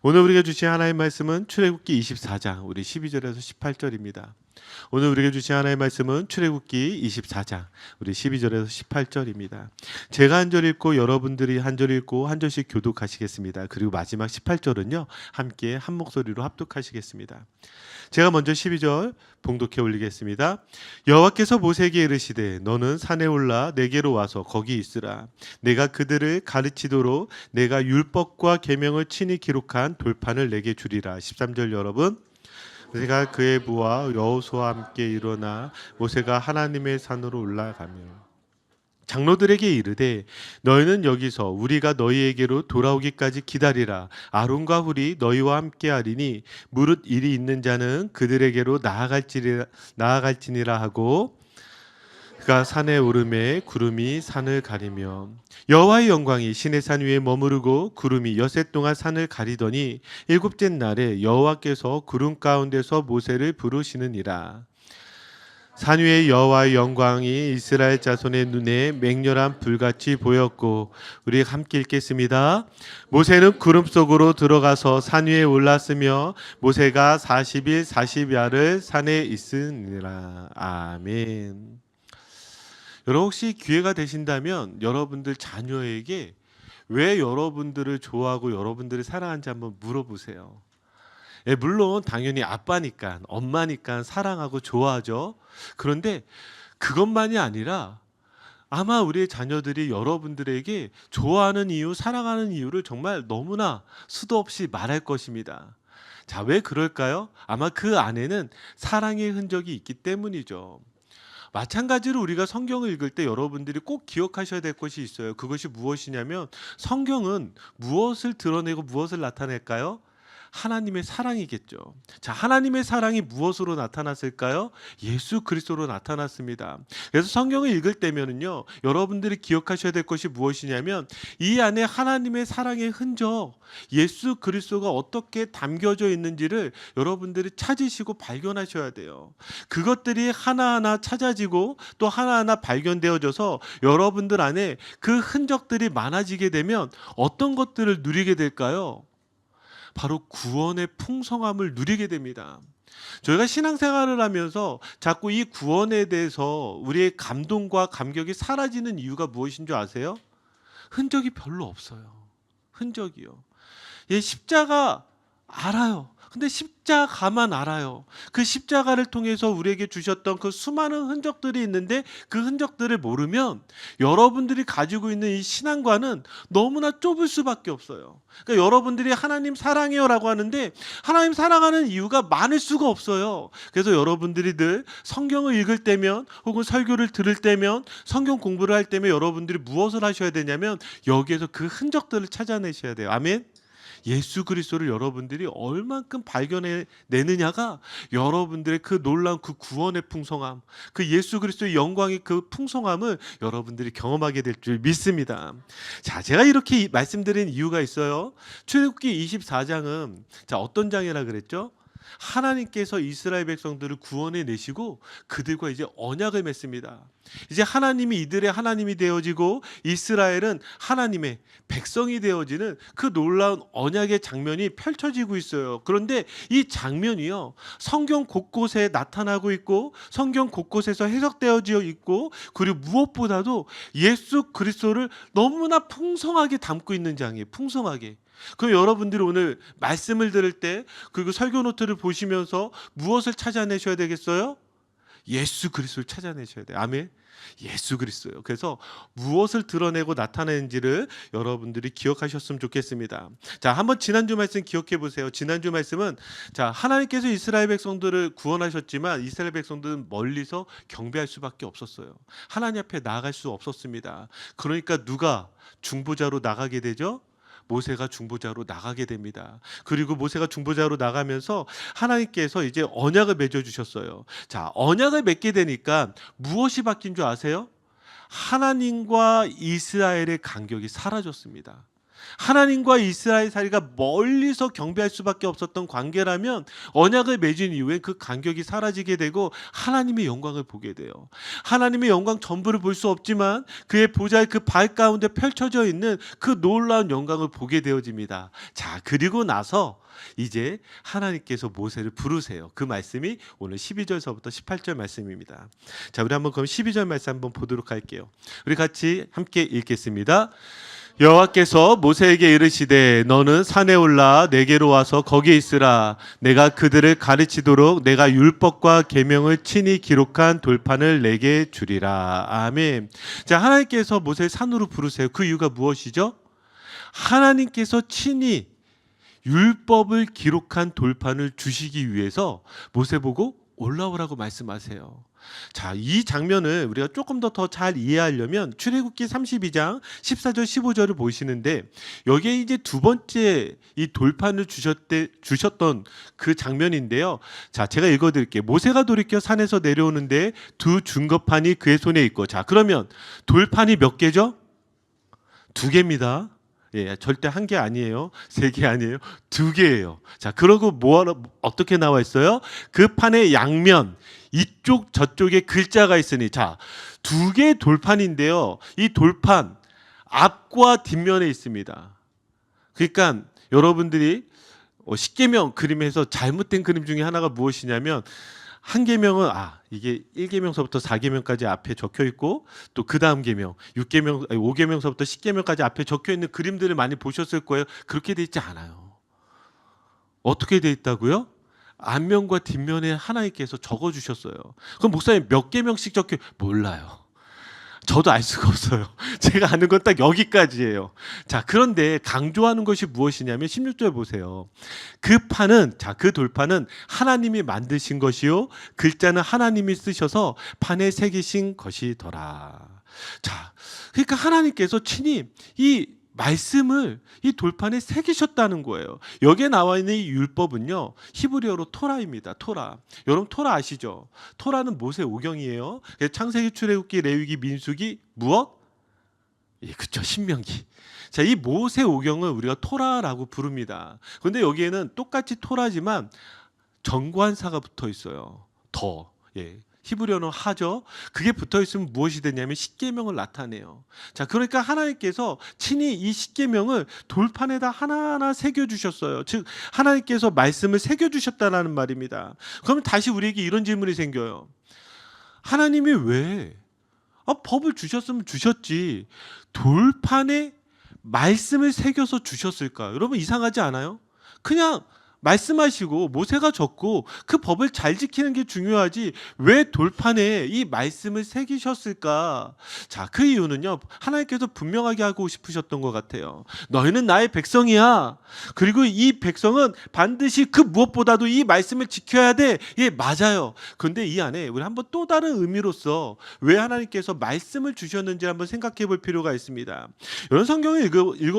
오늘 우리가 주신 하나님의 말씀은 출애굽기 24장 우리 12절에서 18절입니다. 오늘 우리가 주신 하나님의 말씀은 출애굽기 24장 우리 12절에서 18절입니다. 제가 한 절 읽고 여러분들이 한 절 읽고 한 절씩 교독하시겠습니다. 그리고 마지막 18절은요 함께 한 목소리로 합독하시겠습니다. 제가 먼저 12절 봉독해 올리겠습니다. 여호와께서 모세에게 이르시되 너는 산에 올라 내게로 와서 거기 있으라. 내가 그들을 가르치도록 내가 율법과 계명을 친히 기록한 돌판을 내게 주리라. 13절 여러분, 모세가 그의 부하 여호수아와 함께 일어나 모세가 하나님의 산으로 올라가며 장로들에게 이르되 너희는 여기서 우리가 너희에게로 돌아오기까지 기다리라. 아론과 훌이 너희와 함께 하리니 무릇 일이 있는 자는 그들에게로 나아갈지니라 하고 그가 산에 오르매 구름이 산을 가리며 여호와의 영광이 시내산 위에 머무르고 구름이 여세 동안 산을 가리더니 일곱째 날에 여호와께서 구름 가운데서 모세를 부르시느니라. 산 위에 여호와의 영광이 이스라엘 자손의 눈에 맹렬한 불같이 보였고, 우리 함께 읽겠습니다. 모세는 구름 속으로 들어가서 산 위에 올랐으며 모세가 40일 40야를 산에 있으니라. 아멘. 여러분 혹시 기회가 되신다면 여러분들 자녀에게 왜 여러분들을 좋아하고 여러분들을 사랑하는지 한번 물어보세요. 예, 물론 당연히 아빠니까 엄마니까 사랑하고 좋아하죠. 그런데 그것만이 아니라 아마 우리의 자녀들이 여러분들에게 좋아하는 이유, 사랑하는 이유를 정말 너무나 수도 없이 말할 것입니다. 자, 왜 그럴까요? 아마 그 안에는 사랑의 흔적이 있기 때문이죠. 마찬가지로 우리가 성경을 읽을 때 여러분들이 꼭 기억하셔야 될 것이 있어요. 그것이 무엇이냐면 성경은 무엇을 드러내고 무엇을 나타낼까요? 하나님의 사랑이겠죠. 자, 하나님의 사랑이 무엇으로 나타났을까요? 예수 그리스도로 나타났습니다. 그래서 성경을 읽을 때면은요, 여러분들이 기억하셔야 될 것이 무엇이냐면 이 안에 하나님의 사랑의 흔적, 예수 그리스도가 어떻게 담겨져 있는지를 여러분들이 찾으시고 발견하셔야 돼요. 그것들이 하나하나 찾아지고 또 하나하나 발견되어져서 여러분들 안에 그 흔적들이 많아지게 되면 어떤 것들을 누리게 될까요? 바로 구원의 풍성함을 누리게 됩니다. 저희가 신앙생활을 하면서 자꾸 이 구원에 대해서 우리의 감동과 감격이 사라지는 이유가 무엇인 줄 아세요? 흔적이 별로 없어요. 흔적이요. 예, 십자가 알아요. 근데 십자가만 알아요. 그 십자가를 통해서 우리에게 주셨던 그 수많은 흔적들이 있는데 그 흔적들을 모르면 여러분들이 가지고 있는 이 신앙과는 너무나 좁을 수밖에 없어요. 그러니까 여러분들이 하나님 사랑해요라고 하는데 하나님 사랑하는 이유가 많을 수가 없어요. 그래서 여러분들이 늘 성경을 읽을 때면 혹은 설교를 들을 때면 성경 공부를 할 때면 여러분들이 무엇을 하셔야 되냐면 여기에서 그 흔적들을 찾아내셔야 돼요. 아멘. 예수 그리스도를 여러분들이 얼만큼 발견해내느냐가 여러분들의 그 놀라운 그 구원의 풍성함, 그 예수 그리스도의 영광의 그 풍성함을 여러분들이 경험하게 될 줄 믿습니다. 자, 제가 이렇게 말씀드린 이유가 있어요. 출애굽기 24장은 자, 어떤 장이라 그랬죠? 하나님께서 이스라엘 백성들을 구원해 내시고 그들과 이제 언약을 맺습니다. 이제 하나님이 이들의 하나님이 되어지고 이스라엘은 하나님의 백성이 되어지는 그 놀라운 언약의 장면이 펼쳐지고 있어요. 그런데 이 장면이요, 성경 곳곳에 나타나고 있고 성경 곳곳에서 해석되어져 있고 그리고 무엇보다도 예수 그리스도를 너무나 풍성하게 담고 있는 장이에요. 풍성하게. 그럼 여러분들이 오늘 말씀을 들을 때 그리고 설교 노트를 보시면서 무엇을 찾아내셔야 되겠어요? 예수 그리스도를 찾아내셔야 돼요. 아멘. 예수 그리스도요. 그래서 무엇을 드러내고 나타내는지를 여러분들이 기억하셨으면 좋겠습니다. 자, 한번 지난주 말씀 기억해 보세요. 지난주 말씀은 자, 하나님께서 이스라엘 백성들을 구원하셨지만 이스라엘 백성들은 멀리서 경배할 수밖에 없었어요. 하나님 앞에 나아갈 수 없었습니다. 그러니까 누가 중보자로 나가게 되죠? 모세가 중보자로 나가게 됩니다. 그리고 모세가 중보자로 나가면서 하나님께서 이제 언약을 맺어 주셨어요. 자, 언약을 맺게 되니까 무엇이 바뀐 줄 아세요? 하나님과 이스라엘의 간격이 사라졌습니다. 하나님과 이스라엘 사이가 멀리서 경배할 수밖에 없었던 관계라면 언약을 맺은 이후에 그 간격이 사라지게 되고 하나님의 영광을 보게 돼요. 하나님의 영광 전부를 볼 수 없지만 그의 보좌의 그 발 가운데 펼쳐져 있는 그 놀라운 영광을 보게 되어집니다. 자, 그리고 나서 이제 하나님께서 모세를 부르세요. 그 말씀이 오늘 12절서부터 18절 말씀입니다. 자, 우리 한번 그럼 12절 말씀 한번 보도록 할게요. 우리 같이 함께 읽겠습니다. 여호와께서 모세에게 이르시되 너는 산에 올라 내게로 와서 거기에 있으라. 내가 그들을 가르치도록 내가 율법과 계명을 친히 기록한 돌판을 내게 주리라. 아멘. 자, 하나님께서 모세를 산으로 부르세요. 그 이유가 무엇이죠? 하나님께서 친히 율법을 기록한 돌판을 주시기 위해서 모세 보고 올라오라고 말씀하세요. 자, 이 장면을 우리가 조금 더 잘 이해하려면 출애굽기 32장 14절 15절을 보시는데 여기에 이제 두 번째 이 돌판을 주셨던 그 장면인데요. 자, 제가 읽어드릴게요. 모세가 돌이켜 산에서 내려오는데 두 증거판이 그의 손에 있고, 자, 그러면 돌판이 몇 개죠? 두 개입니다. 예, 절대 한 개 아니에요. 세 개 아니에요. 두 개예요. 자, 그러고 어떻게 나와 있어요? 그 판의 양면 이쪽 저쪽에 글자가 있으니, 자, 두 개의 돌판인데요. 이 돌판 앞과 뒷면에 있습니다. 그러니까 여러분들이 십계명 그림에서 잘못된 그림 중에 하나가 무엇이냐면 한 계명은 이게 1계명서부터 4계명까지 앞에 적혀 있고 또 그 다음 계명 5계명서부터 10계명까지 앞에 적혀 있는 그림들을 많이 보셨을 거예요. 그렇게 돼 있지 않아요. 어떻게 돼 있다고요? 앞면과 뒷면에 하나님께서 적어 주셨어요. 그럼 목사님 몇 계명씩 적혀? 몰라요. 저도 알 수가 없어요. 제가 아는 건 딱 여기까지예요. 자, 그런데 강조하는 것이 무엇이냐면 16절 보세요. 그 판은, 자, 그 돌판은 하나님이 만드신 것이요 글자는 하나님이 쓰셔서 판에 새기신 것이더라. 자, 그러니까 하나님께서 친히 이 말씀을 이 돌판에 새기셨다는 거예요. 여기에 나와 있는 이 율법은요, 히브리어로 토라입니다. 토라. 여러분 토라 아시죠? 토라는 모세 오경이에요. 창세기, 출애굽기, 레위기, 민수기 무엇? 예, 그렇죠. 신명기. 자, 이 모세 오경을 우리가 토라라고 부릅니다. 그런데 여기에는 똑같이 토라지만 정관사가 붙어 있어요. 더. 예. 히브리어는 하죠. 그게 붙어 있으면 무엇이 되냐면 십계명을 나타내요. 자, 그러니까 하나님께서 친히 이 십계명을 돌판에다 하나하나 새겨 주셨어요. 즉 하나님께서 말씀을 새겨 주셨다라는 말입니다. 그러면 다시 우리에게 이런 질문이 생겨요. 하나님이 왜 법을 주셨으면 주셨지 돌판에 말씀을 새겨서 주셨을까? 여러분 이상하지 않아요? 그냥 말씀하시고 모세가 적고 그 법을 잘 지키는 게 중요하지 왜 돌판에 이 말씀을 새기셨을까? 자, 그 이유는요, 하나님께서 분명하게 하고 싶으셨던 것 같아요. 너희는 나의 백성이야. 그리고 이 백성은 반드시 그 무엇보다도 이 말씀을 지켜야 돼. 예, 맞아요. 그런데 이 안에 우리 한번 또 다른 의미로서 왜 하나님께서 말씀을 주셨는지 한번 생각해 볼 필요가 있습니다. 이런 성경을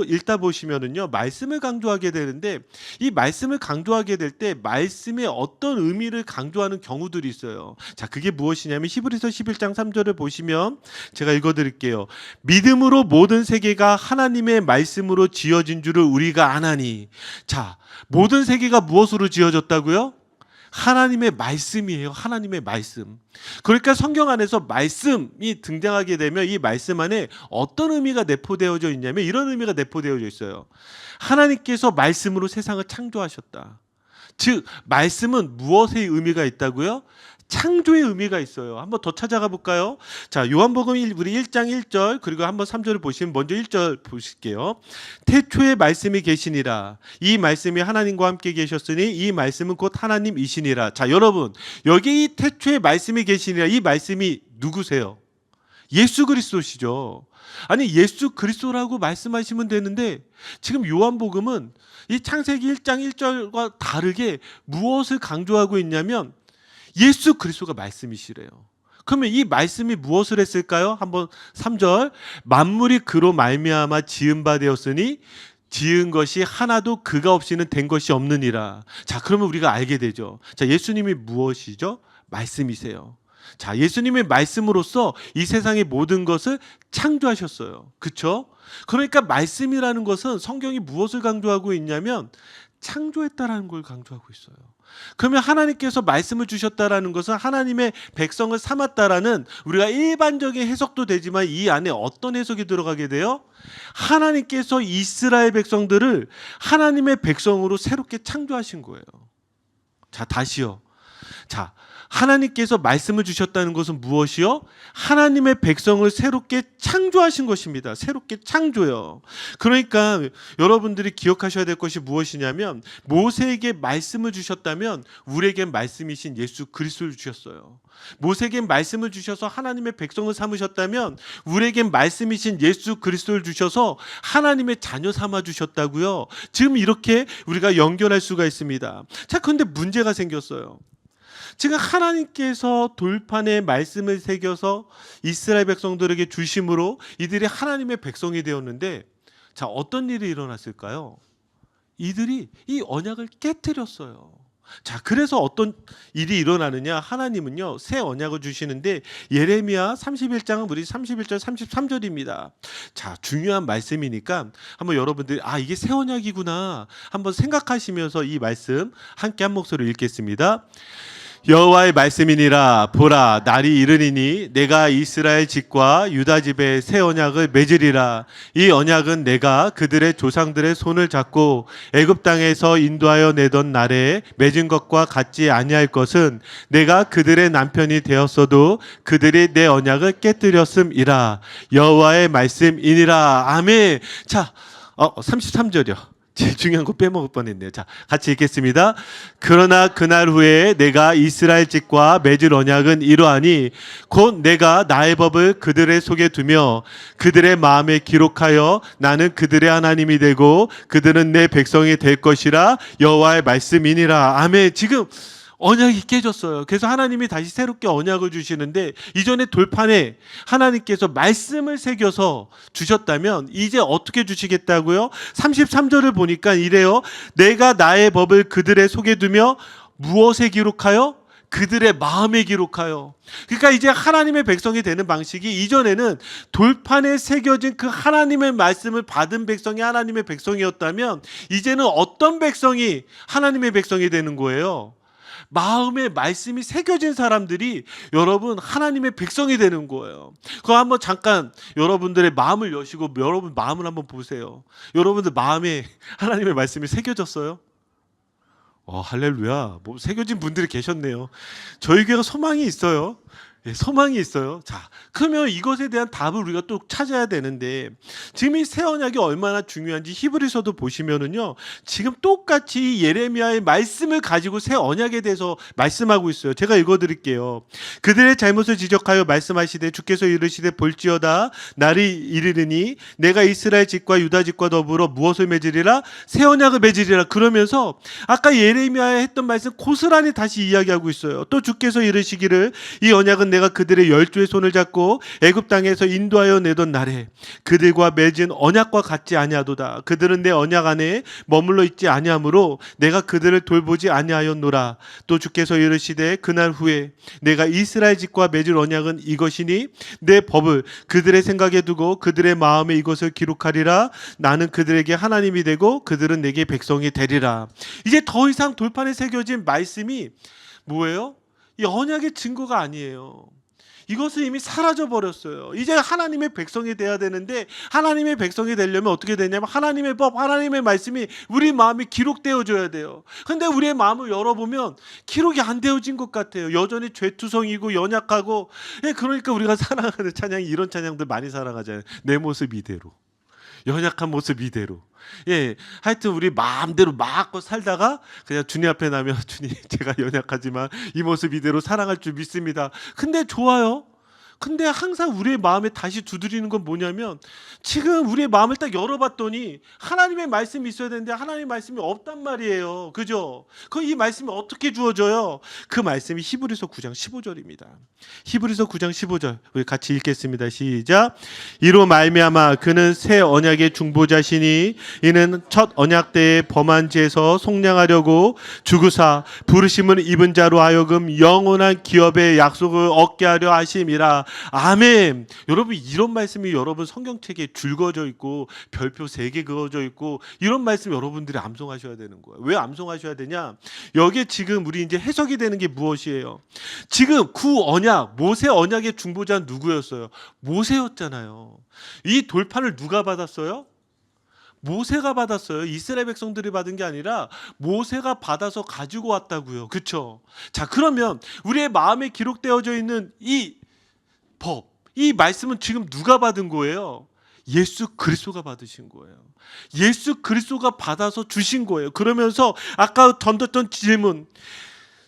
읽다 보시면은요, 말씀을 강조하게 되는데 이 말씀을 강조하게 될 때 말씀의 어떤 의미를 강조하는 경우들이 있어요. 자, 그게 무엇이냐면 히브리서 11장 3절을 보시면 제가 읽어드릴게요. 믿음으로 모든 세계가 하나님의 말씀으로 지어진 줄을 우리가 아나니. 자, 모든 세계가 무엇으로 지어졌다고요? 하나님의 말씀이에요. 하나님의 말씀. 그러니까 성경 안에서 말씀이 등장하게 되면 이 말씀 안에 어떤 의미가 내포되어져 있냐면 이런 의미가 내포되어져 있어요. 하나님께서 말씀으로 세상을 창조하셨다. 즉 말씀은 무엇의 의미가 있다고요? 창조의 의미가 있어요. 한번 더 찾아가 볼까요? 자, 요한복음 우리 1장 1절 그리고 한번 3절을 보시면 먼저 1절 보실게요. 태초에 말씀이 계시니라. 이 말씀이 하나님과 함께 계셨으니 이 말씀은 곧 하나님이시니라. 자, 여러분 여기 이 태초에 말씀이 계시니라. 이 말씀이 누구세요? 예수 그리스도시죠. 아니 예수 그리스도라고 말씀하시면 되는데 지금 요한복음은 이 창세기 1장 1절과 다르게 무엇을 강조하고 있냐면 예수 그리스도가 말씀이시래요. 그러면 이 말씀이 무엇을 했을까요? 한번 3절 만물이 그로 말미암아 지은 바 되었으니 지은 것이 하나도 그가 없이는 된 것이 없느니라. 자, 그러면 우리가 알게 되죠. 자, 예수님이 무엇이죠? 말씀이세요. 자, 예수님의 말씀으로써 이 세상의 모든 것을 창조하셨어요. 그렇죠? 그러니까 말씀이라는 것은 성경이 무엇을 강조하고 있냐면 창조했다라는 걸 강조하고 있어요. 그러면 하나님께서 말씀을 주셨다라는 것은 하나님의 백성을 삼았다라는 우리가 일반적인 해석도 되지만 이 안에 어떤 해석이 들어가게 돼요? 하나님께서 이스라엘 백성들을 하나님의 백성으로 새롭게 창조하신 거예요. 자, 다시요. 자, 하나님께서 말씀을 주셨다는 것은 무엇이요? 하나님의 백성을 새롭게 창조하신 것입니다. 새롭게 창조요. 그러니까 여러분들이 기억하셔야 될 것이 무엇이냐면 모세에게 말씀을 주셨다면 우리에게 말씀이신 예수 그리스도를 주셨어요. 모세에게 말씀을 주셔서 하나님의 백성을 삼으셨다면 우리에게 말씀이신 예수 그리스도를 주셔서 하나님의 자녀 삼아 주셨다고요. 지금 이렇게 우리가 연결할 수가 있습니다. 자, 그런데 문제가 생겼어요. 지금 하나님께서 돌판에 말씀을 새겨서 이스라엘 백성들에게 주심으로 이들이 하나님의 백성이 되었는데, 자, 어떤 일이 일어났을까요? 이들이 이 언약을 깨뜨렸어요. 자, 그래서 어떤 일이 일어나느냐? 하나님은요 새 언약을 주시는데 예레미야 31장은 우리 31절 33절입니다. 자, 중요한 말씀이니까 한번 여러분들이 이게 새 언약이구나 한번 생각하시면서 이 말씀 함께 한 목소리로 읽겠습니다. 여호와의 말씀이니라. 보라, 날이 이르리니 내가 이스라엘 집과 유다 집에 새 언약을 맺으리라. 이 언약은 내가 그들의 조상들의 손을 잡고 애굽 땅에서 인도하여 내던 날에 맺은 것과 같지 아니할 것은 내가 그들의 남편이 되었어도 그들이 내 언약을 깨뜨렸음이라. 여호와의 말씀이니라. 아멘. 자, 33절이요. 제일 중요한 거 빼먹을 뻔했네요. 자, 같이 읽겠습니다. 그러나 그날 후에 내가 이스라엘 집과 맺을 언약은 이러하니 곧 내가 나의 법을 그들의 속에 두며 그들의 마음에 기록하여 나는 그들의 하나님이 되고 그들은 내 백성이 될 것이라. 여호와의 말씀이니라. 아멘. 지금 언약이 깨졌어요. 그래서 하나님이 다시 새롭게 언약을 주시는데 이전에 돌판에 하나님께서 말씀을 새겨서 주셨다면 이제 어떻게 주시겠다고요? 33절을 보니까 이래요. 내가 나의 법을 그들의 속에 두며 무엇에 기록하여? 그들의 마음에 기록하여. 그러니까 이제 하나님의 백성이 되는 방식이 이전에는 돌판에 새겨진 그 하나님의 말씀을 받은 백성이 하나님의 백성이었다면 이제는 어떤 백성이 하나님의 백성이 되는 거예요? 마음에 말씀이 새겨진 사람들이 여러분 하나님의 백성이 되는 거예요. 그거 한번 잠깐 여러분들의 마음을 여시고 여러분 마음을 한번 보세요. 여러분들 마음에 하나님의 말씀이 새겨졌어요? 할렐루야. 새겨진 분들이 계셨네요. 저희 교회가 소망이 있어요. 소망이 있어요. 자, 그러면 이것에 대한 답을 우리가 또 찾아야 되는데 지금 이 새 언약이 얼마나 중요한지 히브리서도 보시면은요 지금 똑같이 예레미야의 말씀을 가지고 새 언약에 대해서 말씀하고 있어요. 제가 읽어드릴게요. 그들의 잘못을 지적하여 말씀하시되 주께서 이르시되 볼지어다 날이 이르리니 내가 이스라엘 집과 유다 집과 더불어 무엇을 맺으리라? 새 언약을 맺으리라. 그러면서 아까 예레미야에 했던 말씀 고스란히 다시 이야기하고 있어요. 또 주께서 이르시기를 이 언약은 내가 그들의 열조의 손을 잡고 애굽 땅에서 인도하여 내던 날에 그들과 맺은 언약과 같지 아니하도다. 그들은 내 언약 안에 머물러 있지 아니하므로 내가 그들을 돌보지 아니하였노라. 또 주께서 이르시되 그날 후에 내가 이스라엘 집과 맺을 언약은 이것이니 내 법을 그들의 생각에 두고 그들의 마음에 이것을 기록하리라. 나는 그들에게 하나님이 되고 그들은 내게 백성이 되리라. 이제 더 이상 돌판에 새겨진 말씀이 뭐예요? 이 언약의 증거가 아니에요. 이것은 이미 사라져 버렸어요. 이제 하나님의 백성이 돼야 되는데 하나님의 백성이 되려면 어떻게 되냐면 하나님의 법, 하나님의 말씀이 우리 마음에 기록되어져야 돼요. 근데 우리의 마음을 열어보면 기록이 안 되어진 것 같아요. 여전히 죄투성이고 연약하고. 그러니까 우리가 사랑하는 찬양이 이런 찬양들 많이 사랑하잖아요. 내 모습 이대로, 연약한 모습 이대로. 하여튼 우리 마음대로 막 살다가 그냥 주님 앞에 나면 주님 제가 연약하지만 이 모습 이대로 사랑할 줄 믿습니다. 근데 좋아요. 근데 항상 우리의 마음에 다시 두드리는 건 뭐냐면 지금 우리의 마음을 딱 열어봤더니 하나님의 말씀이 있어야 되는데 하나님의 말씀이 없단 말이에요. 그죠? 이 말씀이 어떻게 주어져요? 그 말씀이 히브리서 9장 15절입니다. 히브리서 9장 15절 우리 같이 읽겠습니다. 시작. 이로 말미암아 그는 새 언약의 중보자시니 이는 첫 언약 때의 범한 죄에서 속량하려고 죽으사 부르심을 입은 자로 하여금 영원한 기업의 약속을 얻게 하려 하심이라. 아멘. 여러분 이런 말씀이 여러분 성경책에 줄거져 있고 별표 3개 그어져 있고 이런 말씀 여러분들이 암송하셔야 되는 거예요. 왜 암송하셔야 되냐? 여기에 지금 우리 이제 해석이 되는 게 무엇이에요? 지금 구 언약 모세 언약의 중보자는 누구였어요? 모세였잖아요. 이 돌판을 누가 받았어요? 모세가 받았어요. 이스라엘 백성들이 받은 게 아니라 모세가 받아서 가지고 왔다고요. 그렇죠? 자, 그러면 우리의 마음에 기록되어져 있는 이 법, 이 말씀은 지금 누가 받은 거예요? 예수 그리스도가 받으신 거예요. 예수 그리스도가 받아서 주신 거예요. 그러면서 아까 던졌던 질문,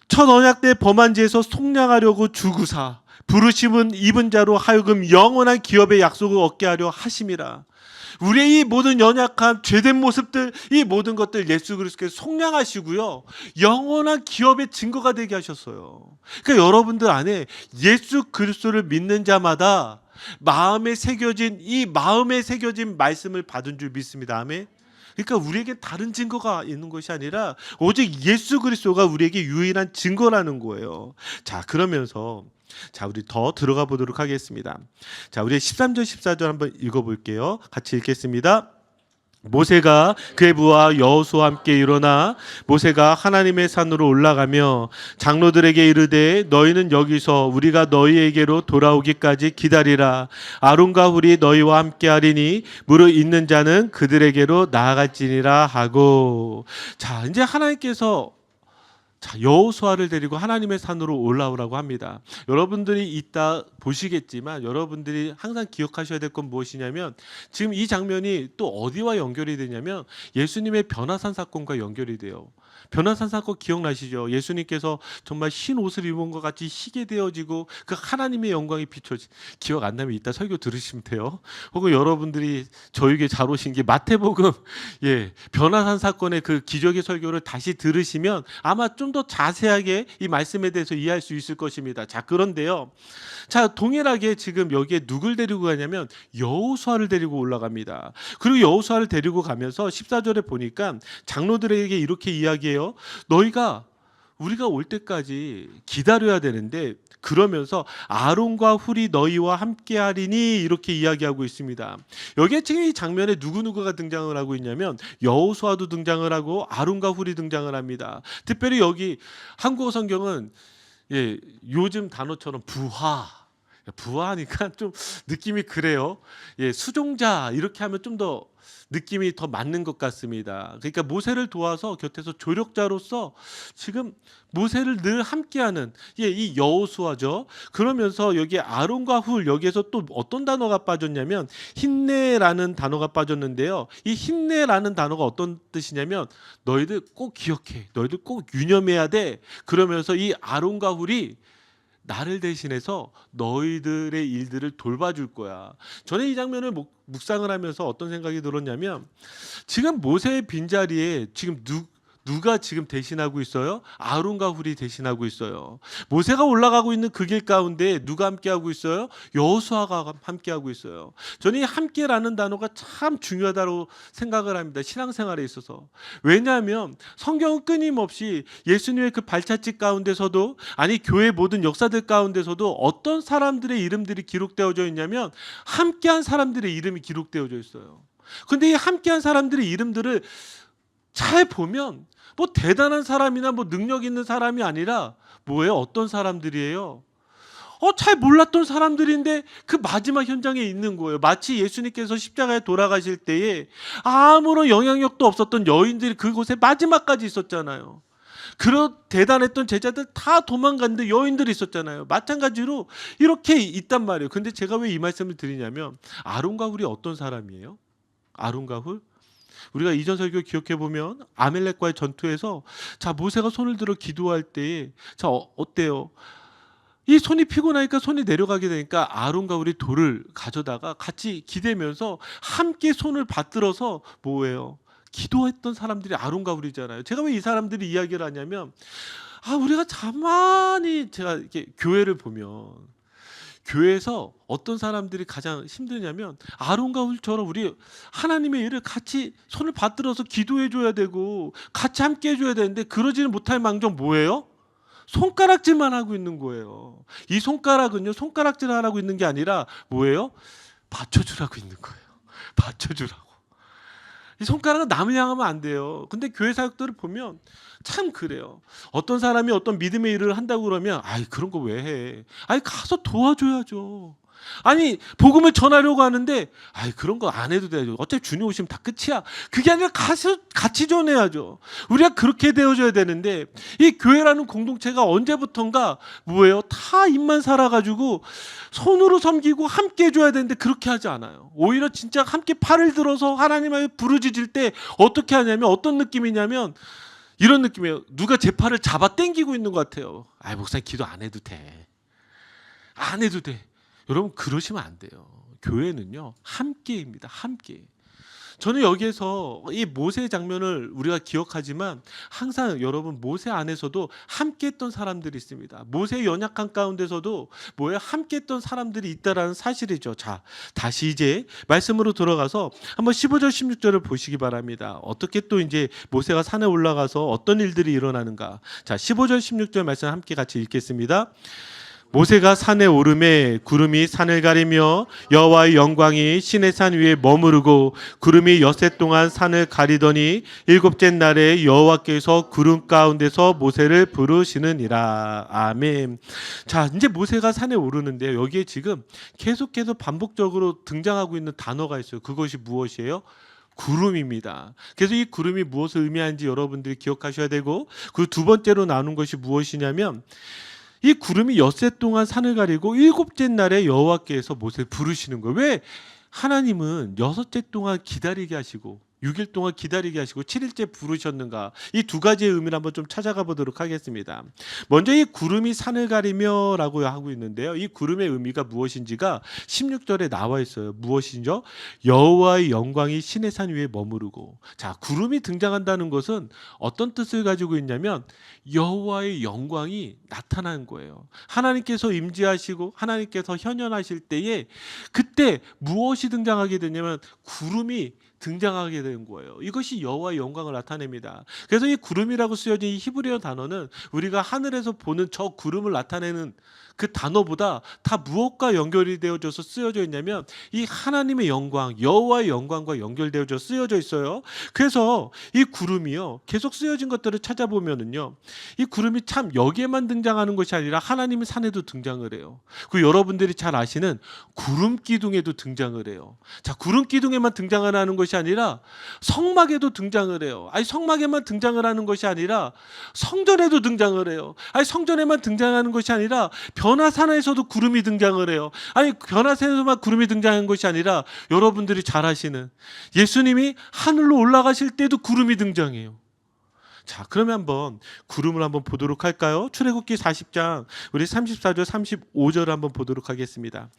첫 언약 때 범한 죄에서 속량하려고 죽으사 부르심은 입은 자로 하여금 영원한 기업의 약속을 얻게 하려 하심이라. 우리의 이 모든 연약함, 죄된 모습들, 이 모든 것들 예수 그리스도께서 속량하시고요, 영원한 기업의 증거가 되게 하셨어요. 그러니까 여러분들 안에 예수 그리스도를 믿는 자마다 마음에 새겨진 말씀을 받은 줄 믿습니다. 아멘. 그러니까 우리에게 다른 증거가 있는 것이 아니라 오직 예수 그리스도가 우리에게 유일한 증거라는 거예요. 자, 그러면서 우리 더 들어가 보도록 하겠습니다. 자, 우리 13절 14절 한번 읽어볼게요. 같이 읽겠습니다. 모세가 그의 부하 여호수아와 함께 일어나 모세가 하나님의 산으로 올라가며 장로들에게 이르되 너희는 여기서 우리가 너희에게로 돌아오기까지 기다리라. 아론과 훌이 너희와 함께 하리니 무릇 있는 자는 그들에게로 나아갈지니라 하고. 자, 이제 하나님께서 여호수아를 데리고 하나님의 산으로 올라오라고 합니다. 여러분들이 이따 보시겠지만 여러분들이 항상 기억하셔야 될 건 무엇이냐면 지금 이 장면이 또 어디와 연결이 되냐면 예수님의 변화산 사건과 연결이 돼요. 변화산 사건 기억나시죠? 예수님께서 정말 흰 옷을 입은 것 같이 희게 되어지고 그 하나님의 영광이 비춰지. 기억 안 나면 이따 설교 들으시면 돼요. 혹은 여러분들이 저에게 잘 오신 게 마태복음 변화산 사건의 그 기적의 설교를 다시 들으시면 아마 좀 더 자세하게 이 말씀에 대해서 이해할 수 있을 것입니다. 자, 그런데요. 자, 동일하게 지금 여기에 누굴 데리고 가냐면 여호수아를 데리고 올라갑니다. 그리고 여호수아를 데리고 가면서 14절에 보니까 장로들에게 이렇게 이야기해요. 우리가 올 때까지 기다려야 되는데 그러면서 아론과 훌이 너희와 함께 하리니 이렇게 이야기하고 있습니다. 여기에 지금 이 장면에 누구누구가 등장을 하고 있냐면 여호수아도 등장을 하고 아론과 훌이 등장을 합니다. 특별히 여기 한국어 성경은 요즘 단어처럼 부하니까 좀 느낌이 그래요. 수종자 이렇게 하면 좀 더 느낌이 더 맞는 것 같습니다. 그러니까 모세를 도와서 곁에서 조력자로서 지금 모세를 늘 함께하는 이 여호수아죠. 그러면서 여기 아론과 훌 여기에서 또 어떤 단어가 빠졌냐면 힘내라는 단어가 빠졌는데요. 이 힘내라는 단어가 어떤 뜻이냐면 너희들 꼭 기억해, 너희들 꼭 유념해야 돼. 그러면서 이 아론과 훌이 나를 대신해서 너희들의 일들을 돌봐줄 거야. 저는 이 장면을 묵상을 하면서 어떤 생각이 들었냐면 지금 모세의 빈자리에 지금 누가 지금 대신하고 있어요? 아론과 훌이 대신하고 있어요. 모세가 올라가고 있는 그 길 가운데 누가 함께하고 있어요? 여호수아가 함께하고 있어요. 저는 이 함께라는 단어가 참 중요하다고 생각을 합니다. 신앙생활에 있어서. 왜냐하면 성경은 끊임없이 예수님의 그 발자취 가운데서도 교회 모든 역사들 가운데서도 어떤 사람들의 이름들이 기록되어져 있냐면 함께한 사람들의 이름이 기록되어져 있어요. 그런데 이 함께한 사람들의 이름들을 잘 보면 대단한 사람이나 능력 있는 사람이 아니라 뭐예요? 어떤 사람들이에요? 잘 몰랐던 사람들인데 그 마지막 현장에 있는 거예요. 마치 예수님께서 십자가에 돌아가실 때에 아무런 영향력도 없었던 여인들이 그곳에 마지막까지 있었잖아요. 그런 대단했던 제자들 다 도망갔는데 여인들이 있었잖아요. 마찬가지로 이렇게 있단 말이에요. 근데 제가 왜 이 말씀을 드리냐면 아론과 훌이 어떤 사람이에요? 아론과 훌? 우리가 이전 설교 기억해 보면 아멜렉과의 전투에서 모세가 손을 들어 기도할 때에 어때요? 이 손이 피곤하니까 손이 내려가게 되니까 아론과 우리 돌을 가져다가 같이 기대면서 함께 손을 받들어서 뭐예요? 기도했던 사람들이 아론과 우리잖아요. 제가 왜 이 사람들이 이야기를 하냐면 우리가 가만히 제가 이렇게 교회를 보면 교회에서 어떤 사람들이 가장 힘드냐면 아론과 훌처럼 우리 하나님의 일을 같이 손을 받들어서 기도해 줘야 되고 같이 함께 해줘야 되는데 그러지는 못할 망정 뭐예요? 손가락질만 하고 있는 거예요. 이 손가락은요, 손가락질 하라고 있는 게 아니라 뭐예요? 받쳐주라고 있는 거예요. 받쳐주라고. 이 손가락은 남을 향하면 안 돼요. 근데 교회 사역들을 보면 참 그래요. 어떤 사람이 어떤 믿음의 일을 한다고 그러면 그런 거 왜 해? 가서 도와줘야죠. 복음을 전하려고 하는데 그런 거 안 해도 돼요. 어차피 주님 오시면 다 끝이야. 그게 아니라 가서 같이 전해야죠. 우리가 그렇게 되어줘야 되는데 이 교회라는 공동체가 언제부턴가 뭐예요? 다 입만 살아가지고 손으로 섬기고 함께 해줘야 되는데 그렇게 하지 않아요. 오히려 진짜 함께 팔을 들어서 하나님을 부르짖을 때 어떻게 하냐면 어떤 느낌이냐면 이런 느낌이에요. 누가 제 팔을 잡아 당기고 있는 것 같아요. 목사님 기도 안 해도 돼. 안 해도 돼. 여러분 그러시면 안 돼요. 교회는요 함께입니다. 함께. 저는 여기에서 이 모세 장면을 우리가 기억하지만 항상 여러분 모세 안에서도 함께했던 사람들이 있습니다. 모세의 연약한 가운데서도 함께했던 사람들이 있다라는 사실이죠. 자, 다시 이제 말씀으로 들어가서 한번 15절 16절을 보시기 바랍니다. 어떻게 또 이제 모세가 산에 올라가서 어떤 일들이 일어나는가. 자, 15절 16절 말씀 함께 같이 읽겠습니다. 모세가 산에 오르매 구름이 산을 가리며 여호와의 영광이 시내산 위에 머무르고 구름이 엿새 동안 산을 가리더니 일곱째 날에 여호와께서 구름 가운데서 모세를 부르시느니라. 아멘. 자, 이제 모세가 산에 오르는데요. 여기에 지금 계속해서 반복적으로 등장하고 있는 단어가 있어요. 그것이 무엇이에요? 구름입니다. 그래서 이 구름이 무엇을 의미하는지 여러분들이 기억하셔야 되고, 그 두 번째로 나눈 것이 무엇이냐면 이 구름이 엿새 동안 산을 가리고 일곱째 날에 여호와께서 모세를 부르시는 거예요. 왜? 하나님은 여섯째 동안 기다리게 하시고 6일 동안 기다리게 하시고 7일째 부르셨는가. 이 두 가지의 의미를 한번 좀 찾아가 보도록 하겠습니다. 먼저 이 구름이 산을 가리며 라고 하고 있는데요. 이 구름의 의미가 무엇인지가 16절에 나와 있어요. 무엇이죠? 여호와의 영광이 시내산 위에 머무르고. 자, 구름이 등장한다는 것은 어떤 뜻을 가지고 있냐면 여호와의 영광이 나타나는 거예요. 하나님께서 임재하시고 하나님께서 현현하실 때에 그때 무엇이 등장하게 되냐면 구름이 등장하게 되는 거예요. 이것이 여호와의 영광을 나타냅니다. 그래서 이 구름이라고 쓰여진 이 히브리어 단어는 우리가 하늘에서 보는 저 구름을 나타내는 그 단어보다 다 무엇과 연결이 되어져서 쓰여져 있냐면 이 하나님의 영광, 여호와의 영광과 연결되어져 쓰여져 있어요. 그래서 이 구름이요 계속 쓰여진 것들을 찾아보면은요 이 구름이 참 여기에만 등장하는 것이 아니라 하나님의 산에도 등장을 해요. 그 여러분들이 잘 아시는 구름 기둥에도 등장을 해요. 자, 구름 기둥에만 등장을 하는 것이 아니라 성막에도 등장을 해요. 성막에만 등장을 하는 것이 아니라 성전에도 등장을 해요. 성전에만 등장하는 것이 아니라 변화산에서도 구름이 등장을 해요. 변화산에서만 구름이 등장한 것이 아니라 여러분들이 잘 아시는 예수님이 하늘로 올라가실 때도 구름이 등장해요. 자, 그러면 한번 구름을 한번 보도록 할까요? 출애굽기 40장 우리 34절 35절을 한번 보도록 하겠습니다.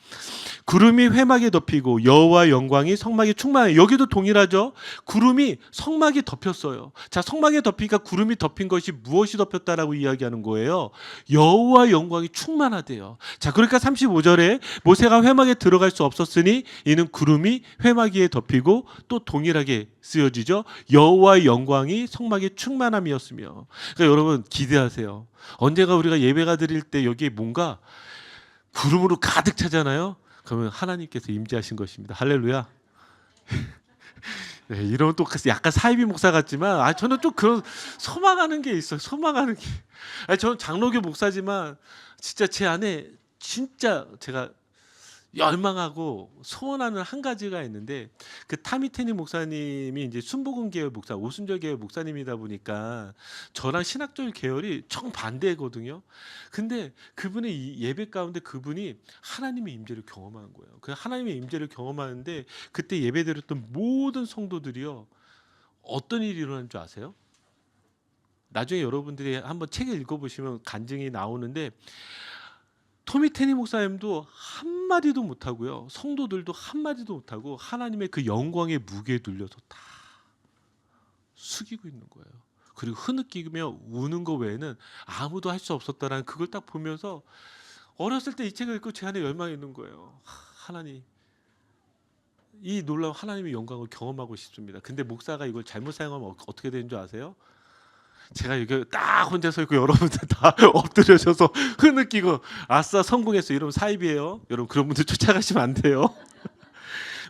구름이 회막에 덮이고 여호와의 영광이 성막에 충만해요. 여기도 동일하죠. 구름이 성막에 덮였어요. 자, 성막에 덮이니까 구름이 덮인 것이 무엇이 덮였다라고 이야기하는 거예요? 여호와의 영광이 충만하대요. 자, 그러니까 35절에 모세가 회막에 들어갈 수 없었으니 이는 구름이 회막 위에 덮이고 또 동일하게 쓰여지죠. 여호와의 영광이 성막에 충만함이었으며. 그러니까 여러분 기대하세요. 언제가 우리가 예배가 드릴 때 여기에 뭔가 구름으로 가득 차잖아요. 그러면 하나님께서 임재하신 것입니다. 할렐루야. 네, 이런 또 약간 사이비 목사 같지만 저는 좀 그런 소망하는 게 있어요. 소망하는 게. 저는 장로교 목사지만 진짜 제 안에 진짜 제가 열망하고 소원하는 한 가지가 있는데 그 타미테니 목사님이 이제 순복음 계열 목사, 오순절 계열 목사님이다 보니까 저랑 신학적 계열이 정반대거든요. 근데 그분의 이 예배 가운데 그분이 하나님의 임재를 경험한 거예요. 그 하나님의 임재를 경험하는데 그때 예배드렸던 모든 성도들이요 어떤 일이 일어난 줄 아세요? 나중에 여러분들이 한번 책을 읽어보시면 간증이 나오는데 토미 테니 목사님도 한마디도 못하고요. 성도들도 한마디도 못하고 하나님의 그 영광의 무게에 눌려서 다 숙이고 있는 거예요. 그리고 흐느끼며 우는 거 외에는 아무도 할 수 없었다라는 그걸 딱 보면서 어렸을 때 이 책을 읽고 제 안에 열망이 있는 거예요. 하나님, 이 놀라운 하나님의 영광을 경험하고 싶습니다. 근데 목사가 이걸 잘못 사용하면 어떻게 되는 줄 아세요? 제가 여기 딱 혼자 서 있고 여러분들 다 엎드려셔서 흐느끼고 아싸 성공했어 이러면 사입이에요. 여러분 그런 분들 쫓아가시면 안 돼요.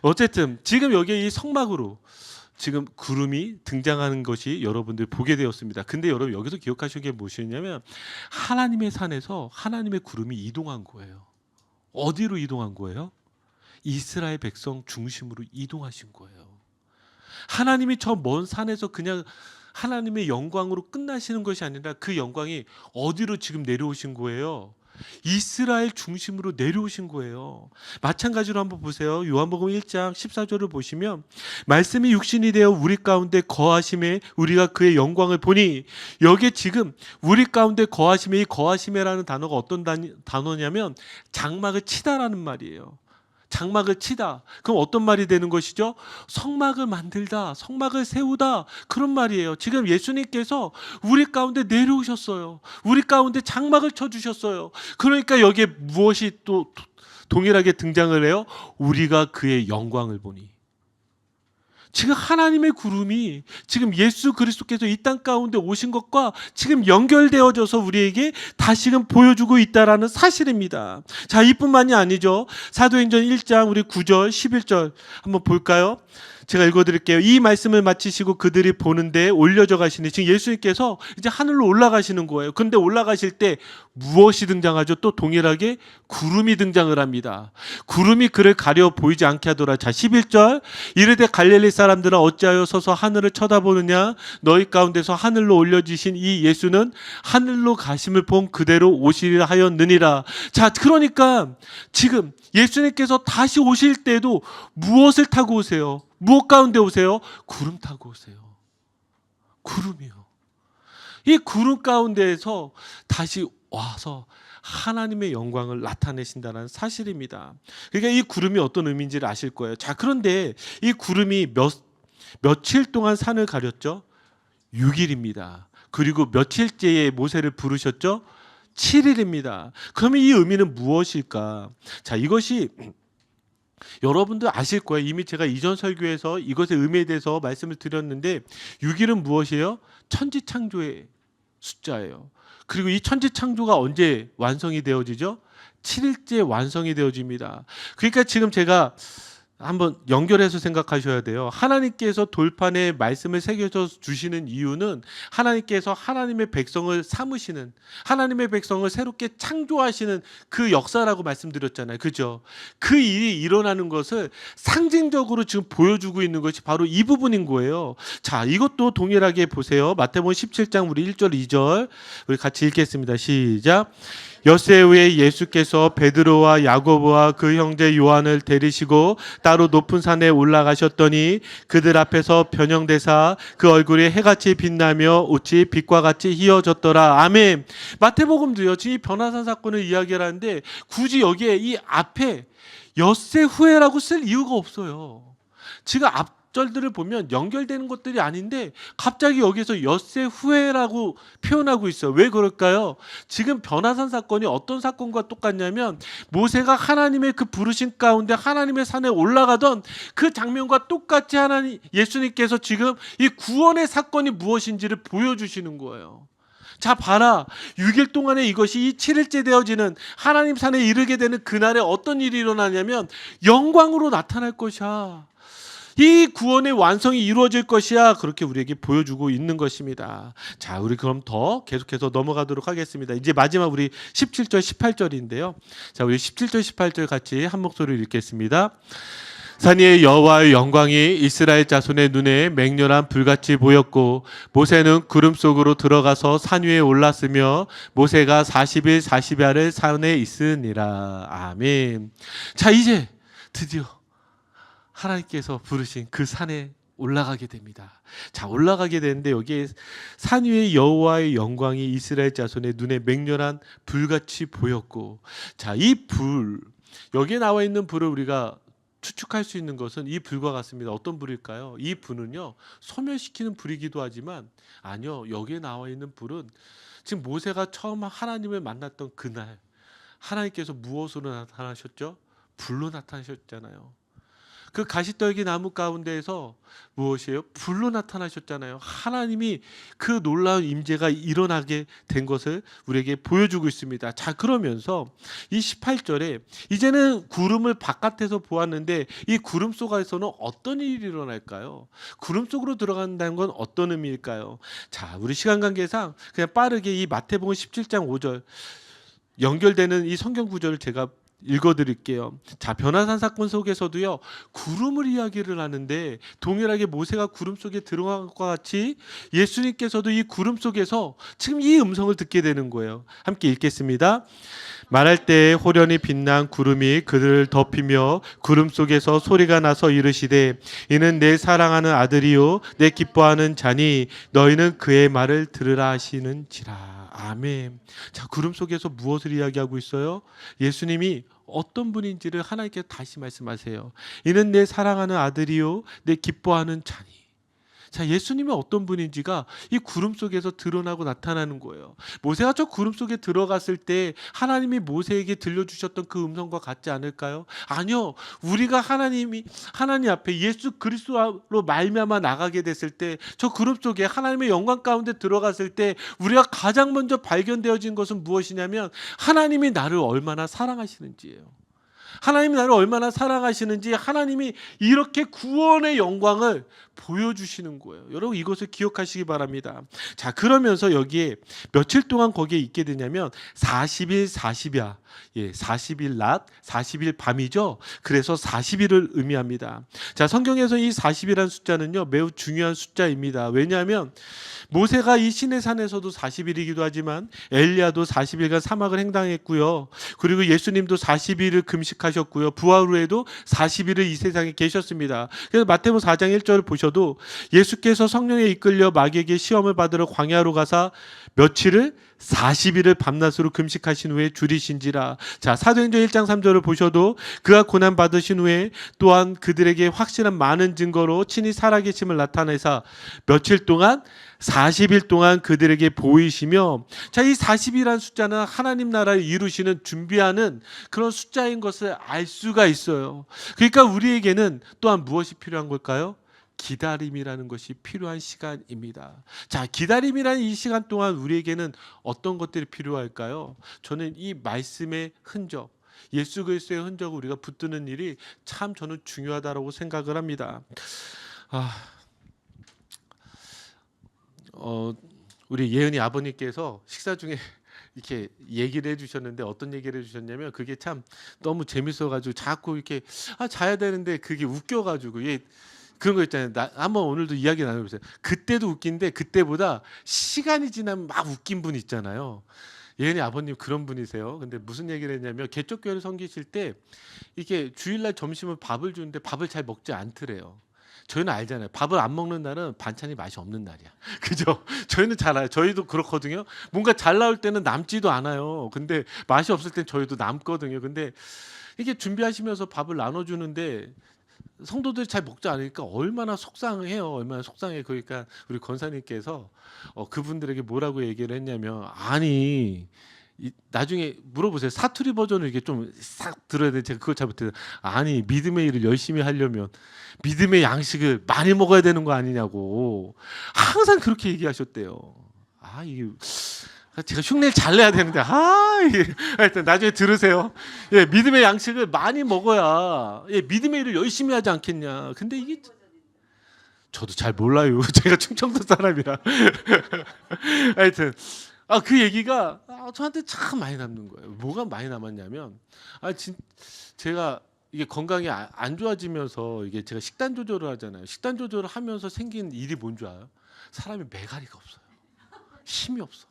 어쨌든 지금 여기 이 성막으로 지금 구름이 등장하는 것이 여러분들 보게 되었습니다. 근데 여러분 여기서 기억하시는 게 무엇이냐면 하나님의 산에서 하나님의 구름이 이동한 거예요. 어디로 이동한 거예요? 이스라엘 백성 중심으로 이동하신 거예요. 하나님이 저 먼 산에서 그냥 하나님의 영광으로 끝나시는 것이 아니라 그 영광이 어디로 지금 내려오신 거예요? 이스라엘 중심으로 내려오신 거예요. 마찬가지로 한번 보세요. 요한복음 1장 14절을 보시면 말씀이 육신이 되어 우리 가운데 거하심에 우리가 그의 영광을 보니, 여기에 지금 우리 가운데 거하심에, 이 거하심에라는 단어가 어떤 단어냐면 장막을 치다라는 말이에요. 장막을 치다. 그럼 어떤 말이 되는 것이죠? 성막을 만들다, 성막을 세우다, 그런 말이에요. 지금 예수님께서 우리 가운데 내려오셨어요. 우리 가운데 장막을 쳐주셨어요. 그러니까 여기에 무엇이 또 동일하게 등장을 해요? 우리가 그의 영광을 보니. 지금 하나님의 구름이 지금 예수 그리스도께서 이 땅 가운데 오신 것과 지금 연결되어져서 우리에게 다시금 보여주고 있다라는 사실입니다. 자, 이뿐만이 아니죠. 사도행전 1장 우리 9절 11절 한번 볼까요? 제가 읽어드릴게요. 이 말씀을 마치시고 그들이 보는데 올려져 가시니, 지금 예수님께서 이제 하늘로 올라가시는 거예요. 그런데 올라가실 때 무엇이 등장하죠? 또 동일하게 구름이 등장을 합니다. 구름이 그를 가려 보이지 않게 하더라. 자, 11절 이르되 갈릴리 사람들아 어찌하여 서서 하늘을 쳐다보느냐? 너희 가운데서 하늘로 올려지신 이 예수는 하늘로 가심을 본 그대로 오시리라 하였느니라. 자, 그러니까 지금 예수님께서 다시 오실 때도 무엇을 타고 오세요? 무엇 가운데 오세요? 구름 타고 오세요. 구름이요. 이 구름 가운데에서 다시 와서 하나님의 영광을 나타내신다는 사실입니다. 그러니까 이 구름이 어떤 의미인지를 아실 거예요. 자, 그런데 이 구름이 며칠 동안 산을 가렸죠? 6일입니다. 그리고 며칠째에 모세를 부르셨죠? 7일입니다. 그러면 이 의미는 무엇일까? 자, 이것이 여러분들 아실 거예요. 이미 제가 이전 설교에서 이것의 의미에 대해서 말씀을 드렸는데 6일은 무엇이에요? 천지창조의 숫자예요. 그리고 이 천지창조가 언제 완성이 되어지죠? 7일째 완성이 되어집니다. 그러니까 지금 제가 한번 연결해서 생각하셔야 돼요. 하나님께서 돌판에 말씀을 새겨서 주시는 이유는 하나님께서 하나님의 백성을 삼으시는, 하나님의 백성을 새롭게 창조하시는 그 역사라고 말씀드렸잖아요. 그죠? 그 일이 일어나는 것을 상징적으로 지금 보여주고 있는 것이 바로 이 부분인 거예요. 자, 이것도 동일하게 보세요. 마태복음 17장 우리 1절 2절 우리 같이 읽겠습니다. 시작. 엿새 후에 예수께서 베드로와 야고보와 그 형제 요한을 데리시고 따로 높은 산에 올라가셨더니 그들 앞에서 변형되사 그 얼굴이 해같이 빛나며 옷이 빛과 같이 휘어졌더라. 아멘. 마태복음도요, 지금 이 변화산 사건을 이야기하는데 굳이 여기에 이 앞에 엿새 후에라고 쓸 이유가 없어요. 지금 앞절들을 보면 연결되는 것들이 아닌데 갑자기 여기서 엿새 후에라고 표현하고 있어요. 왜 그럴까요? 지금 변화산 사건이 어떤 사건과 똑같냐면 모세가 하나님의 그 부르신 가운데 하나님의 산에 올라가던 그 장면과 똑같이 하나님 예수님께서 지금 이 구원의 사건이 무엇인지를 보여주시는 거예요. 자, 봐라. 6일 동안에 이것이 이 7일째 되어지는 하나님 산에 이르게 되는 그날에 어떤 일이 일어나냐면 영광으로 나타날 것이야. 이 구원의 완성이 이루어질 것이야. 그렇게 우리에게 보여주고 있는 것입니다. 자, 우리 그럼 더 계속해서 넘어가도록 하겠습니다. 이제 마지막 우리 17절 18절인데요. 자, 우리 17절 18절 같이 한 목소리로 읽겠습니다. 산 위에 여호와의 영광이 이스라엘 자손의 눈에 맹렬한 불같이 보였고 모세는 구름 속으로 들어가서 산 위에 올랐으며 모세가 40일 40야를 산에 있으니라. 아멘. 자, 이제 드디어 하나님께서 부르신 그 산에 올라가게 됩니다. 자, 올라가게 되는데 여기에 산 위에 여호와의 영광이 이스라엘 자손의 눈에 맹렬한 불같이 보였고, 자, 이 불, 여기에 나와 있는 불을 우리가 추측할 수 있는 것은 이 불과 같습니다. 어떤 불일까요? 이 불은요, 소멸시키는 불이기도 하지만 아니요, 여기에 나와 있는 불은 지금 모세가 처음 하나님을 만났던 그날 하나님께서 무엇으로 나타나셨죠? 불로 나타나셨잖아요. 그 가시떨기 나무 가운데에서 무엇이에요? 불로 나타나셨잖아요. 하나님이 그 놀라운 임재가 일어나게 된 것을 우리에게 보여주고 있습니다. 자, 그러면서 이 18절에 이제는 구름을 바깥에서 보았는데 이 구름 속에서는 어떤 일이 일어날까요? 구름 속으로 들어간다는 건 어떤 의미일까요? 자, 우리 시간 관계상 그냥 빠르게 이 마태복음 17장 5절 연결되는 이 성경 구절을 제가 읽어드릴게요. 자, 변화산 사건 속에서도요, 구름을 이야기를 하는데 동일하게 모세가 구름 속에 들어간 것과 같이 예수님께서도 이 구름 속에서 지금 이 음성을 듣게 되는 거예요. 함께 읽겠습니다. 말할 때 호련히 빛난 구름이 그들을 덮이며 구름 속에서 소리가 나서 이르시되 이는 내 사랑하는 아들이요 내 기뻐하는 자니 너희는 그의 말을 들으라 하시는지라. 아멘. 자, 구름 속에서 무엇을 이야기하고 있어요? 예수님이 어떤 분인지를 하나님께 다시 말씀하세요. 이는 내 사랑하는 아들이요 내 기뻐하는 자니. 자, 예수님이 어떤 분인지가 이 구름 속에서 드러나고 나타나는 거예요. 모세가 저 구름 속에 들어갔을 때 하나님이 모세에게 들려주셨던 그 음성과 같지 않을까요? 아니요. 우리가 하나님 앞에 예수 그리스도로 말미암아 나가게 됐을 때 저 구름 속에 하나님의 영광 가운데 들어갔을 때 우리가 가장 먼저 발견되어진 것은 무엇이냐면 하나님이 나를 얼마나 사랑하시는지예요. 하나님이 나를 얼마나 사랑하시는지 하나님이 이렇게 구원의 영광을 보여주시는 거예요. 여러분 이것을 기억하시기 바랍니다. 자, 그러면서 여기에 며칠 동안 거기에 있게 되냐면 40일 40야. 예, 40일 낮, 40일 밤이죠. 그래서 40일을 의미합니다. 자, 성경에서 이 40이라는 숫자는요, 매우 중요한 숫자입니다. 왜냐하면 모세가 이 시내산에서도 40일이기도 하지만 엘리야도 40일간 사막을 횡단했고요. 그리고 예수님도 40일을 금식하셨고요. 부활 후에도 40일을 이 세상에 계셨습니다. 그래서 마태복음 4장 1절을 보셔도 예수께서 성령에 이끌려 마귀에게 시험을 받으러 광야로 가사 며칠을 40일을 밤낮으로 금식하신 후에 줄이신지라. 자, 사도행전 1장 3절을 보셔도 그가 고난 받으신 후에 또한 그들에게 확실한 많은 증거로 친히 살아계심을 나타내사 며칠 동안 40일 동안 그들에게 보이시며, 자, 이 40이라는 숫자는 하나님 나라를 이루시는 준비하는 그런 숫자인 것을 알 수가 있어요. 그러니까 우리에게는 또한 무엇이 필요한 걸까요? 기다림이라는 것이 필요한 시간입니다. 자, 기다림이라는 이 시간 동안 우리에게는 어떤 것들이 필요할까요? 저는 이 말씀의 흔적, 예수 그리스도의 흔적을 우리가 붙드는 일이 참 저는 중요하다고 생각을 합니다. 우리 예은이 아버님께서 식사 중에 이렇게 얘기를 해주셨는데 어떤 얘기를 해주셨냐면 그게 참 너무 재밌어가지고 자꾸 이렇게 자야 되는데 그게 웃겨가지고 그런 거 있잖아요. 한번 오늘도 이야기 나눠보세요. 그때도 웃긴데 그때보다 시간이 지나면 막 웃긴 분 있잖아요. 예은이 아버님 그런 분이세요. 근데 무슨 얘기를 했냐면 개척교회를 섬기실 때 이게 주일날 점심을 밥을 주는데 밥을 잘 먹지 않더래요. 저희는 알잖아요. 밥을 안 먹는 날은 반찬이 맛이 없는 날이야. 그죠? 저희는 잘 알아요. 저희도 그렇거든요. 뭔가 잘 나올 때는 남지도 않아요. 근데 맛이 없을 땐 저희도 남거든요. 근데 이게 준비하시면서 밥을 나눠주는데 성도들이 잘 먹지 않으니까 얼마나 속상해요. 얼마나 속상해. 그러니까 우리 권사님께서 그분들에게 뭐라고 얘기를 했냐면 아니 나중에 물어보세요. 사투리 버전을 이게 좀 싹 들어야 돼. 제가 그걸 잘 못해요. 아니 믿음의 일을 열심히 하려면 믿음의 양식을 많이 먹어야 되는 거 아니냐고 항상 그렇게 얘기하셨대요. 이게 제가 흉내를 잘 내야 되는데 하여튼 나중에 들으세요. 예, 믿음의 양식을 많이 먹어야 믿음의 일을 열심히 하지 않겠냐. 근데 이게 저도 잘 몰라요. 제가 충청도 사람이라. 하여튼 그 얘기가 저한테 참 많이 남는 거예요. 뭐가 많이 남았냐면 제가 이게 건강이 안 좋아지면서 이게 제가 식단 조절을 하잖아요. 식단 조절을 하면서 생긴 일이 뭔 줄 알아요? 사람이 메가리가 없어요. 힘이 없어.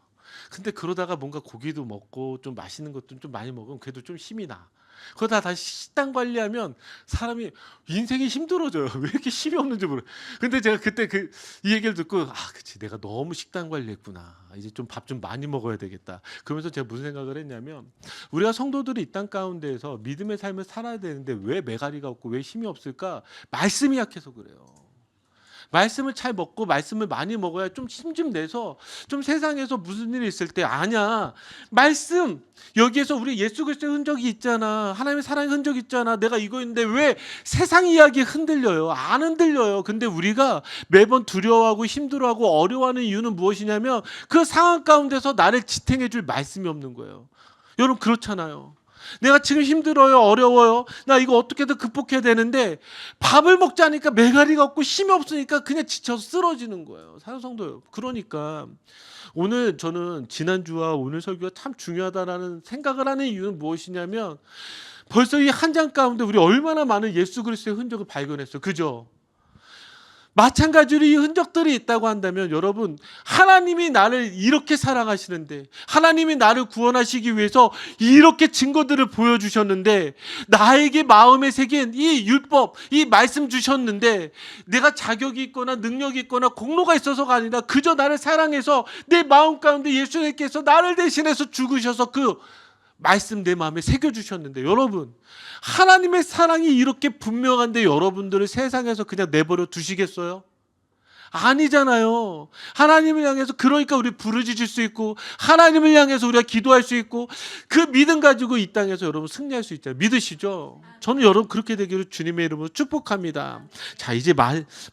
근데 그러다가 뭔가 고기도 먹고 좀 맛있는 것도 좀 많이 먹으면 그래도 좀 힘이 나. 그거 다시 식단 관리하면 사람이 인생이 힘들어져요. 왜 이렇게 힘이 없는지 모르. 근데 제가 그때 이 얘기를 듣고 그치 내가 너무 식단 관리했구나. 이제 좀 밥 좀 많이 먹어야 되겠다. 그러면서 제가 무슨 생각을 했냐면 우리가 성도들이 이 땅 가운데에서 믿음의 삶을 살아야 되는데 왜 메가리가 없고 왜 힘이 없을까? 말씀이 약해서 그래요. 말씀을 잘 먹고 말씀을 많이 먹어야 좀 힘 좀 내서 좀 세상에서 무슨 일이 있을 때 아냐. 말씀 여기에서 우리 예수 그리스도의 흔적이 있잖아. 하나님의 사랑의 흔적이 있잖아. 내가 이거 있는데 왜 세상 이야기에 흔들려요? 안 흔들려요. 근데 우리가 매번 두려워하고 힘들어하고 어려워하는 이유는 무엇이냐면 그 상황 가운데서 나를 지탱해 줄 말씀이 없는 거예요. 여러분 그렇잖아요. 내가 지금 힘들어요, 어려워요. 나 이거 어떻게든 극복해야 되는데 밥을 먹자니까 메가리가 없고 힘이 없으니까 그냥 지쳐서 쓰러지는 거예요. 사랑하는 성도요. 그러니까 오늘 저는 지난주와 오늘 설교가 참 중요하다라는 생각을 하는 이유는 무엇이냐면 벌써 이 한 장 가운데 우리 얼마나 많은 예수 그리스도의 흔적을 발견했어요. 그죠? 마찬가지로 이 흔적들이 있다고 한다면 여러분 하나님이 나를 이렇게 사랑하시는데 하나님이 나를 구원하시기 위해서 이렇게 증거들을 보여주셨는데 나에게 마음에 새긴 이 율법 이 말씀 주셨는데 내가 자격이 있거나 능력이 있거나 공로가 있어서가 아니라 그저 나를 사랑해서 내 마음 가운데 예수님께서 나를 대신해서 죽으셔서 그 말씀 내 마음에 새겨주셨는데 여러분 하나님의 사랑이 이렇게 분명한데 여러분들을 세상에서 그냥 내버려 두시겠어요? 아니잖아요. 하나님을 향해서 그러니까 우리 부르짖을 수 있고 하나님을 향해서 우리가 기도할 수 있고 그 믿음 가지고 이 땅에서 여러분 승리할 수 있잖아요. 믿으시죠? 저는 여러분 그렇게 되기를 주님의 이름으로 축복합니다. 자 이제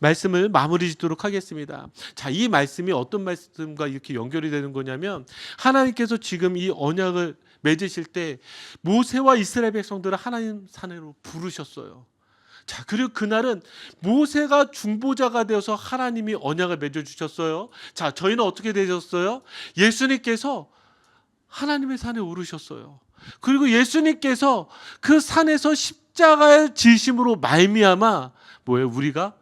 말씀을 마무리 짓도록 하겠습니다. 자 이 말씀이 어떤 말씀과 이렇게 연결이 되는 거냐면 하나님께서 지금 이 언약을 맺으실 때 모세와 이스라엘 백성들을 하나님 산으로 부르셨어요. 자, 그리고 그날은 모세가 중보자가 되어서 하나님이 언약을 맺어 주셨어요. 자, 저희는 어떻게 되셨어요? 예수님께서 하나님의 산에 오르셨어요. 그리고 예수님께서 그 산에서 십자가의 지심으로 말미암아 뭐예요? 우리가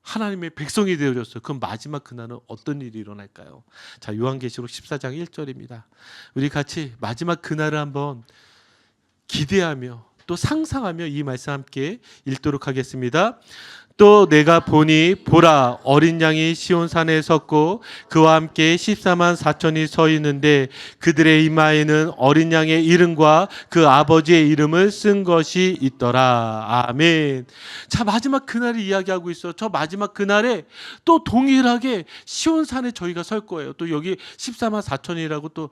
하나님의 백성이 되어졌어요. 그럼 마지막 그날은 어떤 일이 일어날까요? 자, 요한계시록 14장 1절입니다. 우리 같이 마지막 그날을 한번 기대하며 또 상상하며 이 말씀 함께 읽도록 하겠습니다. 또 내가 보니 보라 어린 양이 시온산에 섰고 그와 함께 14만 4천이 서 있는데 그들의 이마에는 어린 양의 이름과 그 아버지의 이름을 쓴 것이 있더라. 아멘. 자 마지막 그날을 이야기하고 있어요. 저 마지막 그날에 또 동일하게 시온산에 저희가 설 거예요. 또 여기 14만 4천이라고 또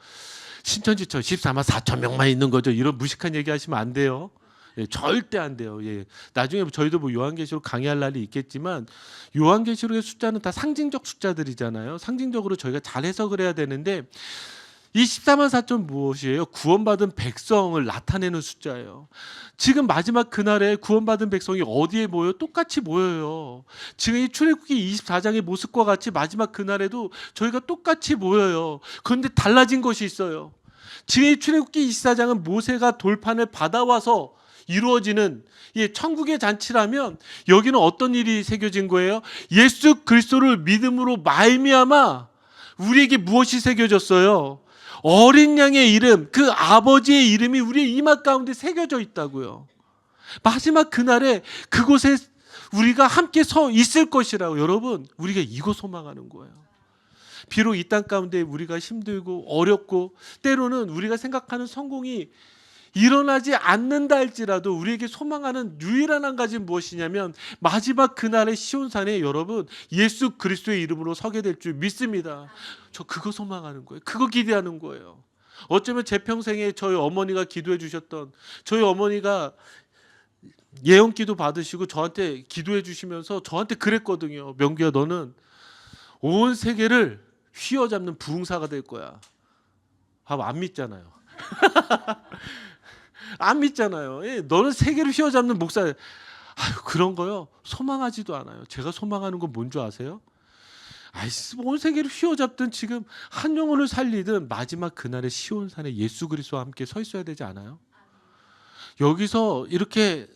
신천지처럼 14만 4천 명만 있는 거죠. 이런 무식한 얘기 하시면 안 돼요. 예, 절대 안 돼요. 예. 나중에 저희도 뭐 요한계시록 강의할 날이 있겠지만 요한계시록의 숫자는 다 상징적 숫자들이잖아요. 상징적으로 저희가 잘 해석을 해야 되는데 이 14만 4천 무엇이에요? 구원받은 백성을 나타내는 숫자예요. 지금 마지막 그날에 구원받은 백성이 어디에 모여요? 똑같이 모여요. 지금 이 출애굽기 24장의 모습과 같이 마지막 그날에도 저희가 똑같이 모여요. 그런데 달라진 것이 있어요. 지금 이 출애굽기 24장은 모세가 돌판을 받아와서 이루어지는 천국의 잔치라면 여기는 어떤 일이 새겨진 거예요? 예수 그리스도를 믿음으로 말미암아 우리에게 무엇이 새겨졌어요? 어린 양의 이름, 그 아버지의 이름이 우리의 이마 가운데 새겨져 있다고요. 마지막 그날에 그곳에 우리가 함께 서 있을 것이라고. 여러분 우리가 이거 소망하는 거예요. 비록 이 땅 가운데 우리가 힘들고 어렵고 때로는 우리가 생각하는 성공이 일어나지 않는다 할지라도 우리에게 소망하는 유일한 한 가지는 무엇이냐면 마지막 그날의 시온산에 여러분 예수 그리스도의 이름으로 서게 될 줄 믿습니다. 저 그거 소망하는 거예요. 그거 기대하는 거예요. 어쩌면 제 평생에 저희 어머니가 기도해 주셨던 저희 어머니가 예언기도 받으시고 저한테 기도해 주시면서 저한테 그랬거든요. 명규야 너는 온 세계를 휘어잡는 부흥사가 될 거야. 안 믿잖아요. 안 믿잖아요. 예, 너는 세계를 휘어잡는 목사. 그런 거요. 소망하지도 않아요. 제가 소망하는 건 뭔 줄 아세요? 온 세계를 휘어잡든 지금 한 영혼을 살리든 마지막 그날의 시온산에 예수 그리스도와 함께 서 있어야 되지 않아요? 여기서 이렇게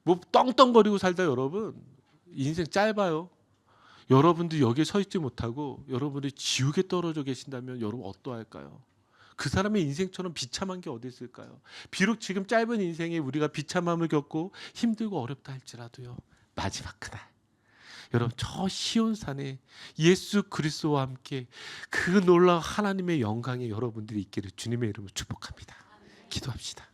뭐 떵떵거리고 살다 여러분 인생 짧아요. 여러분도 여기에 서 있지 못하고 여러분이 지옥에 떨어져 계신다면 여러분 어떠할까요? 그 사람의 인생처럼 비참한 게 어디 있을까요? 비록 지금 짧은 인생에 우리가 비참함을 겪고 힘들고 어렵다 할지라도요. 마지막 그날 여러분 저 시온산에 예수 그리스도와 함께 그 놀라운 하나님의 영광에 여러분들이 있기를 주님의 이름으로 축복합니다. 기도합시다.